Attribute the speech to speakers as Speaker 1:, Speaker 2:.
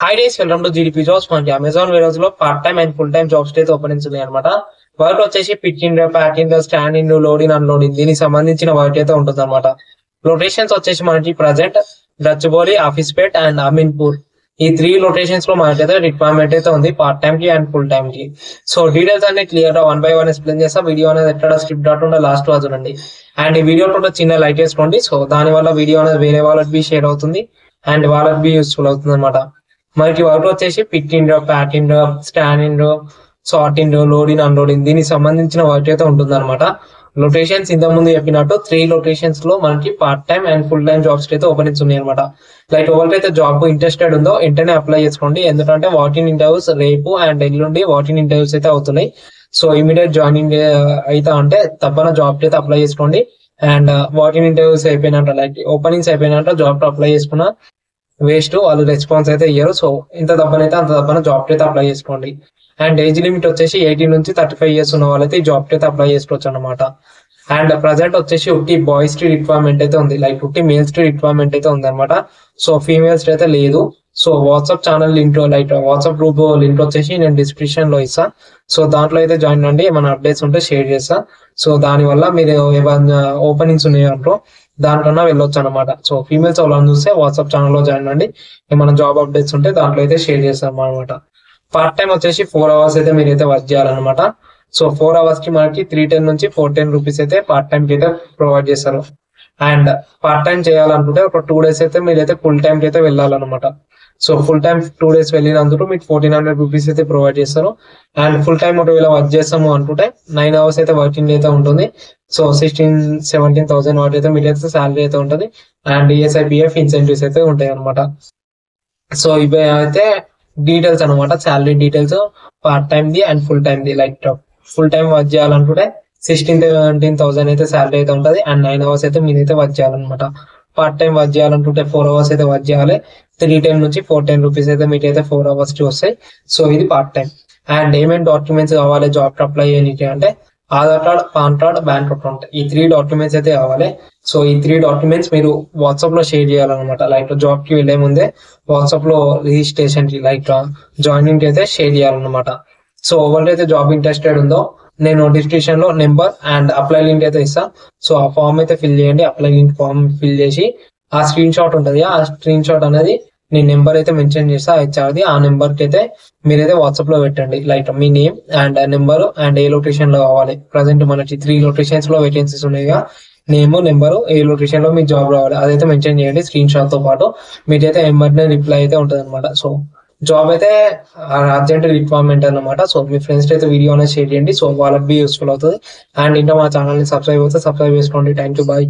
Speaker 1: High days welcome to GDP jobs. మనకి Amazon warehouse లో part time and full time jobs అయితే openings ఉన్నాయి అనమాట. వర్క్ వచ్చేసి picking, packing, standing, loading, unloading దీనికి సంబంధించిన వర్క్ అయితే ఉంటుంది అనమాట. లొకేషన్స్ వచ్చేసి మనకి ప్రజెంట్ గచ్చిబౌలి, ఆఫీస్పేట్ అండ్ అమీన్పూర్ ఈ 3 లొకేషన్స్ లో మనకైతే రిక్వైర్మెంట్ అయితే ఉంది పార్ట్ టైం కి అండ్ ఫుల్ టైం కి. సో డీటెయిల్స్ అన్ని క్లియర్ గా 1 by 1 ఎక్స్ప్లెయిన్ చేస్తా. వీడియో అనేది ఎక్కడ స్కిప్ కాకుండా లాస్ట్ వరకు చూడండి. అండ్ ఈ వీడియో కూడా చిన్న లైక్ చేసుకోండి. సో దాని వల్ల వీడియో అనేది వేరే వాళ్ళకి బి షేర్ అవుతుంది అండ్ వాళ్ళకి బి యూస్ఫుల్ అవుతుంది అనమాట. మనకి వర్క్ వచ్చేసి picking, packing, standing, sorting, loading, unloading దీనికి సంబంధించిన వర్క్ అయితే ఉంటుంది అనమాట. లొకేషన్స్ ఇంత ముందు చెప్పినట్టు 3 లొకేషన్స్ లో మనకి part time and full time jobs అయితే ఓపెనింగ్స్ ఉన్నాయి అనమాట. లైక్ ఎవరికైతే జాబ్ ఇంట్రెస్టెడ్ ఉందో వెంటనే అప్లై చేసుకోండి. ఎందుకంటే వాకింగ్ ఇంటర్వ్యూస్ రేపు అండ్ ఎల్లుండి వాకింగ్ ఇంటర్వ్యూస్ అయితే అవుతున్నాయి. సో ఇమీడియట్ జాయినింగ్ అయితే అంటే తప్పన జాబ్ అయితే అప్లై చేసుకోండి. అండ్ వాకింగ్ ఇంటర్వ్యూస్ అయిపోయినట్ట, లైక్ ఓపెనింగ్స్ అయిపోయినట్ట జాబ్ అప్లై చేసుకున్న వేస్ట్, వాళ్ళు రెస్పాన్స్ అయితే ఇయ్యరు. సో ఇంత తప్పనైతే అంత తప్పన జాబ్ అయితే అప్లై చేసుకోండి. అండ్ ఏజ్ లిమిట్ వచ్చేసి 18 నుంచి 35 ఇయర్స్ ఉన్న వాళ్ళైతే ఈ జాబ్ అయితే అప్లై చేసుకోవచ్చు అనమాట. అండ్ ప్రజెంట్ వచ్చేసి ఉట్టి బాయ్స్ కి రిక్వైర్మెంట్ అయితే ఉంది, లైక్ ఉట్టి మేల్స్ కి రిక్వైర్మెంట్ అయితే ఉంది అనమాట. సో ఫీమేల్స్ అయితే లేదు. So WhatsApp channel link, like WhatsApp group link వచ్చేసి నేను డిస్క్రిప్షన్ లో ఇస్తా. సో దాంట్లో అయితే జాయిన్ అండి, ఏమైనా అప్డేట్స్ ఉంటే షేర్ చేస్తా. సో దాని వల్ల మీరు ఏమైనా ఓపెనింగ్స్ ఉన్నాయంటో దాంట్లో వెళ్ళొచ్చు అనమాట. సో ఫీమేల్స్ వాళ్ళని చూస్తే వాట్సాప్ ఛానల్ లో జాయిన్ అండి, ఏమైనా జాబ్ అప్డేట్స్ ఉంటే దాంట్లో అయితే షేర్ చేస్తాం అనమాట. పార్ట్ టైం వచ్చేసి 4 hours అయితే మీరైతే వర్క్ చేయాలన్నమాట. సో 4 hours కి మనకి 310 నుంచి 410 రూపీస్ అయితే పార్ట్ టైం కి అయితే ప్రొవైడ్ చేస్తారు. అండ్ పార్ట్ టైం చేయాలనుకుంటే ఒక 2 days అయితే మీరైతే ఫుల్ టైం కి అయితే వెళ్ళాలన్నమాట. సో ఫుల్ టైం 2 days వెళ్ళినందుకు మీకు 1400 రూపీస్ అయితే ప్రొవైడ్ చేస్తారు. అండ్ ఫుల్ టైం ఒకవేళ వర్క్ చేస్తాము అనుకుంటే 9 hours అయితే వర్కింగ్ అయితే ఉంటుంది. సో 16-17,000 వాటి అయితే మీరైతే శాలరీ అయితే ఉంటుంది. అండ్ ESIPF ఇన్సెంటివ్స్ అయితే ఉంటాయి అనమాట. సో ఇవి అయితే డీటెయిల్స్ అనమాట, salary details part time the and full time the. Like full time work చేయాలనుకుంటే 16-17,000 అయితే శాలరీ అయితే ఉంటుంది. అండ్ 9 hours అయితే మీరైతే వర్క్ చేయాలన్నమాట. పార్ట్ టైం వర్క్ చేయాలనుకుంటే 4 hours అయితే వర్క్ చేయాలి. 310 నుంచి 410 రూపీస్ అయితే మీకైతే 4 hours కి వస్తాయి. సో ఇది పార్ట్ టైం. అండ్ ఏమేమి డాక్యుమెంట్స్ కావాలి జాబ్ అప్లై చేయడానికి అంటే Aadhaar card, pan card, bank account ఈ 3 డాక్యుమెంట్స్ అయితే కావాలి. సో ఈ 3 డాక్యుమెంట్స్ మీరు వాట్సాప్ లో షేర్ చేయాలన్నమాట. లైక్ జాబ్ కి వెళ్లే ముందే వాట్సాప్ లో రిజిస్ట్రేషన్ కి, లైక్ జాయినింగ్ కి అయితే షేర్ చేయాలన్నమాట. సో ఎవరైతే జాబ్ ఇంట్రెస్టెడ్ ఉందో నేను డిస్క్రిప్షన్ లో నెంబర్ అండ్ అప్లై లింక్ అయితే ఇస్తా. సో ఆ ఫామ్ అయితే ఫిల్ చేయండి. అప్లై లింక్ ఫామ్ ఫిల్ చేసి ఆ స్క్రీన్ షాట్ ఉంటుంది, ఆ స్క్రీన్ షాట్ అనేది నేను నెంబర్ అయితే మెన్షన్ చేస్తా హెచ్ఆర్ది. ఆ నెంబర్ కి అయితే మీరైతే వాట్సాప్ లో పెట్టండి, like me name and number and A location లో కావాలి. ప్రజెంట్ మనకి 3 లొకేషన్స్ లో వేకెన్సీస్ ఉన్నాయిగా, నేమ్, నెంబరు, ఏ లొకేషన్ లో మీకు జాబ్ రావాలి అదైతే మెన్షన్ చేయండి స్క్రీన్ షాట్ తో పాటు. మీకైతే ఎమర్జెన్సీ రిప్లై అయితే ఉంటుంది అనమాట. సో జాబ్ అయితే అర్జెంట్ రిక్వైర్మెంట్ అనమాట. సో మీ ఫ్రెండ్స్ అయితే వీడియో అనేది షేర్ చేయండి. సో వాళ్ళకి బి యూస్ఫుల్ అవుతుంది. అండ్ ఇంకా మా ఛానల్ ని సబ్స్క్రైబ్ చేసుకోండి. Thank you, bye.